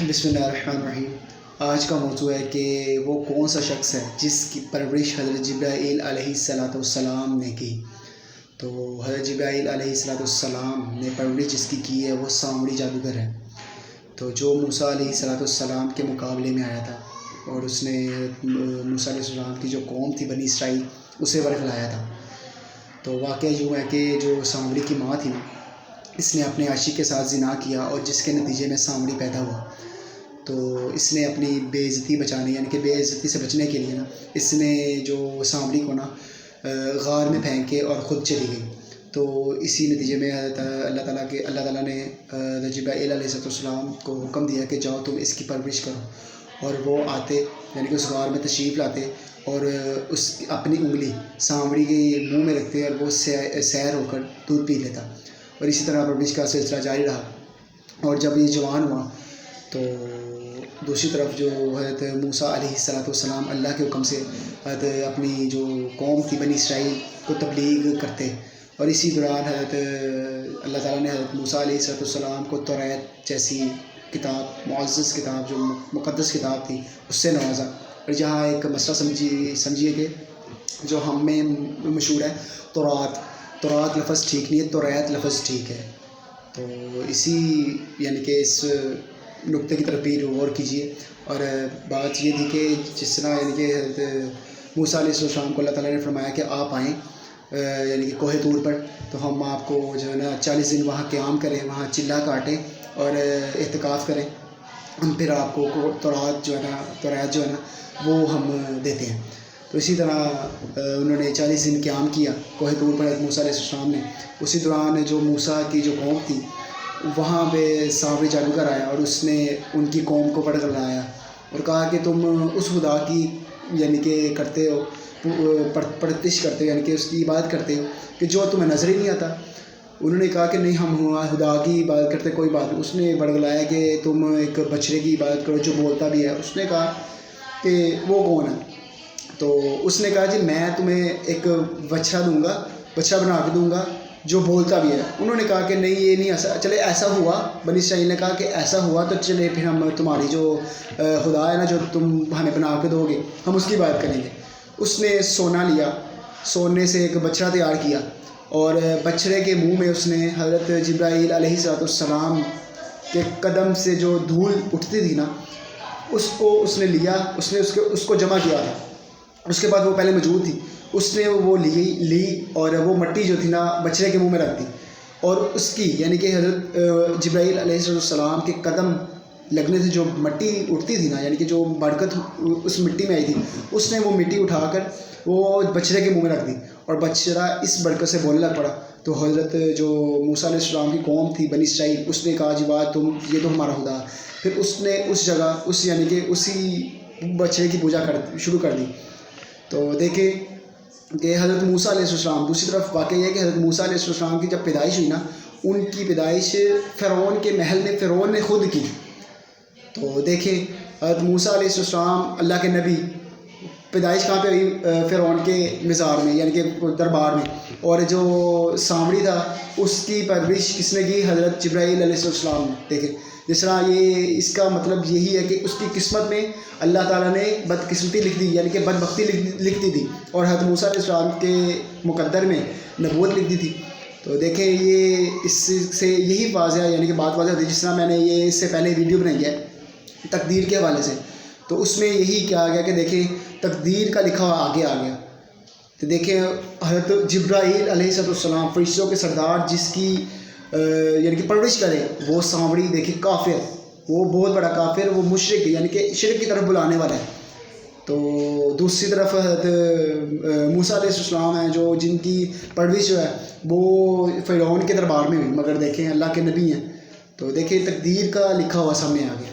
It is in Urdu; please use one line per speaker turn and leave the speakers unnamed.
بسم اللہ الرحمن الرحیم۔ آج کا موضوع ہے کہ وہ کون سا شخص ہے جس کی پرورش حضرت جبرائیل علیہ السلام نے کی۔ تو حضرت جبرائیل علیہ السلام نے پرورش جس کی ہے وہ سامری جادوگر ہے، تو جو موسیٰ علیہ السلام کے مقابلے میں آیا تھا اور اس نے موسیٰ علیہ السلام کی جو قوم تھی بنی اسرائیل اسے ورگلایا تھا۔ تو واقعہ یوں ہے کہ جو سامری کی ماں تھی نا، اس نے اپنے عاشق کے ساتھ زنا کیا اور جس کے نتیجے میں سامری پیدا ہوا۔ تو اس نے اپنی بے عزتی بچانے یعنی کہ بے عزتی سے بچنے کے لیے نا، اس نے جو سامری کو نا غار میں پھینکے اور خود چلی گئی۔ تو اسی نتیجے میں اللہ تعالیٰ نے حضرت جبرائیل علیہ السلام کو حکم دیا کہ جاؤ تم اس کی پرورش کرو، اور وہ آتے یعنی کہ اس غار میں تشریف لاتے اور اس اپنی انگلی سامری کے منہ میں رکھتے اور وہ سیر ہو کر دودھ پی لیتا، اور اسی طرح پرورش کا سلسلہ جاری رہا۔ اور جب یہ جوان ہوا تو دوسری طرف جو حضرت موسیٰ علیہ السلام اللہ کے حکم سے اپنی جو قوم تھی بنی اسرائیل کو تبلیغ کرتے، اور اسی دوران اللہ تعالیٰ نے حضرت موسیٰ علیہ السلام کو توریت جیسی کتاب، معزز کتاب، جو مقدس کتاب تھی، اس سے نوازا۔ اور جہاں ایک مسئلہ سمجھیے کہ جو ہم میں مشہور ہے تورات لفظ ٹھیک نہیں ہے، توریت لفظ ٹھیک ہے۔ تو اسی یعنی کہ اس نقطے کی طرف بھی غور کیجیے۔ اور بات یہ تھی کہ جس طرح یعنی کہ حضرت موسیٰ علیہ السلام کو اللہ تعالیٰ نے فرمایا کہ آپ آئیں یعنی کہ کوہ طور پر، تو ہم آپ کو جو ہے نا 40 دن وہاں قیام کریں، وہاں چلہ کاٹیں اور اعتکاف کریں، ہم پھر آپ کو توریت جو ہے نا وہ ہم دیتے ہیں۔ تو اسی طرح انہوں نے 40 دن قیام کیا کوہ طور پر حضرت موسیٰ علیہ السلام نے۔ اسی دوران جو موسیٰ کی جو قوم تھی وہاں پہ سامری جادوگر آیا اور اس نے ان کی قوم کو ورگلایا اور کہا کہ تم اس خدا کی یعنی کہ کرتے ہو، پرستش کرتے ہو، یعنی کہ اس کی عبادت کرتے ہو کہ جو تمہیں نظر ہی نہیں آتا۔ انہوں نے کہا کہ نہیں، ہم خدا کی عبادت کرتے، کوئی بات نہیں۔ اس نے ورگلایا کہ تم ایک بچڑے کی عبادت کرو جو بولتا بھی ہے۔ اس نے کہا کہ وہ کون ہے؟ تو اس نے کہا جی میں تمہیں ایک بچہ بنا کے دوں گا جو بولتا بھی ہے۔ انہوں نے کہا کہ نہیں، یہ نہیں ایسا، چلے ایسا ہوا، بنی اسرائیل نے کہا کہ ایسا ہوا تو چلے پھر ہم تمہاری جو خدا ہے نا جو تم ہمیں بنا کے دو گے، ہم اس کی بات کریں گے۔ اس نے سونا لیا، سونے سے ایک بچڑا تیار کیا اور بچڑے کے منہ میں اس نے حضرت جبرائیل علیہ السلام کے قدم سے جو دھول اٹھتی تھی نا، اس کو اس نے لیا، اس نے اس کو جمع کیا تھا۔ اس کے بعد وہ پہلے موجود تھی، اس نے وہ لی اور وہ مٹی جو تھی نا بچڑے کے منہ میں رکھ دی، اور اس کی یعنی کہ حضرت جبرائیل علیہ السلام کے قدم لگنے سے جو مٹی اٹھتی تھی نا، یعنی کہ جو برکت اس مٹی میں آئی تھی، اس نے وہ مٹی اٹھا کر وہ بچڑے کے منہ میں رکھ دی اور بچڑا اس برکت سے بولنے لگ پڑا۔ تو حضرت جو موسیٰ علیہ السلام کی قوم تھی بنی اسرائیل، اس نے کہا جی بات یہ تو ہمارا خدا۔ پھر اس نے اس جگہ یعنی کہ اسی بچڑے کی پوجا شروع کر دی۔ تو دیکھیں کہ حضرت موسیٰ علیہ السلام، دوسری طرف واقعہ یہ ہے کہ حضرت موسیٰ علیہ السلام کی جب پیدائش ہوئی نا، ان کی پیدائش فرعون کے محل میں فرعون نے خود کی۔ تو دیکھیں حضرت موسیٰ علیہ السلام اللہ کے نبی، پیدائش کہاں پہ ہوئی؟ فرعون کے مزار میں یعنی کہ دربار میں، اور جو سامری تھا اس کی پرورش کس نے کی؟ حضرت جبرائیل علیہ السلام نے۔ دیکھیں جس طرح یہ اس کا مطلب یہی ہے کہ اس کی قسمت میں اللہ تعالیٰ نے بدقسمتی لکھ دی، یعنی کہ بدبختی لکھ دی تھی، اور حضرت موسیٰ علیہ السلام کے مقدر میں نبوت لکھ دی تھی۔ تو دیکھیں یہ اس سے یہی واضح یعنی کہ بات واضح ہوتی ہے، جس طرح میں نے یہ اس سے پہلے ویڈیو بنائی ہے تقدیر کے حوالے سے، تو اس میں یہی کہا گیا کہ دیکھیں تقدیر کا لکھا ہوا آگے آ گیا۔ تو دیکھیں حضرت جبرائیل علیہ السلام فرشتوں کے سردار جس کی یعنی کہ پرورش کرے، وہ سامری دیکھیں کافر، وہ بہت بڑا کافر، وہ مشرک یعنی کہ شرک کی طرف بلانے والا ہے۔ تو دوسری طرف حضرت موسیٰ علیہ السلام ہیں جو جن کی پرورش جو ہے وہ فرعون کے دربار میں ہوئی، مگر دیکھیں اللہ کے نبی ہیں۔ تو دیکھیں تقدیر کا لکھا ہوا سامنے آ گیا۔